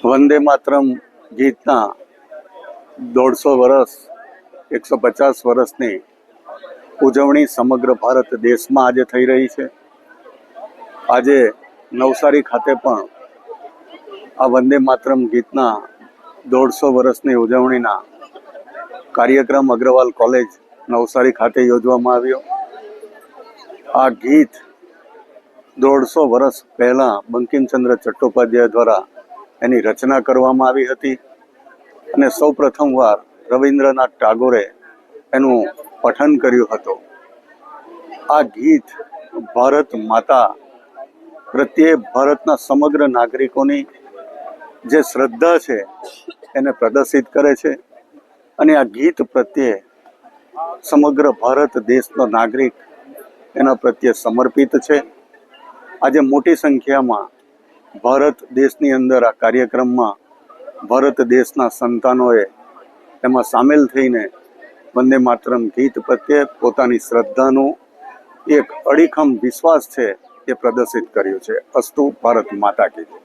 વંદે માતરમ ગીતના 150 વર્ષ 150 વર્ષની ઉજવણી સમગ્ર ભારત દેશમાં આજે થઈ રહી છે। આજે નવસારી ખાતે પણ આ વંદે માતરમ ગીતના 150 વર્ષની ઉજવણીના કાર્યક્રમ અગ્રવાલ કોલેજ નવસારી ખાતે યોજવામાં આવ્યો। આ ગીત 150 વર્ષ પહેલા બંકિમચંદ્ર ચટ્ટોપાધ્યાય દ્વારા એની રચના કરવામાં આવી હતી અને સૌ પ્રથમવાર રવિન્દ્રનાથ ટાગોરે એનું પઠન કર્યું હતું। આ ગીત ભારત માતા પ્રત્યે ભારતના સમગ્ર નાગરિકોની જે શ્રદ્ધા છે એને પ્રદર્શિત કરે છે અને આ ગીત પ્રત્યે સમગ્ર ભારત દેશનો નાગરિક એના પ્રત્યે સમર્પિત છે। આજે મોટી સંખ્યામાં ભારત દેશની અંદર આ કાર્યક્રમમાં ભારત દેશના સંતાનોએ એમાં સામેલ થઈને વંદે માતરમ ગીત પ્રત્યે પોતાની શ્રદ્ધાનું એક અડીખમ વિશ્વાસ છે એ પ્રદર્શિત કર્યું છે। અસ્તુ ભારત માતા કી જય।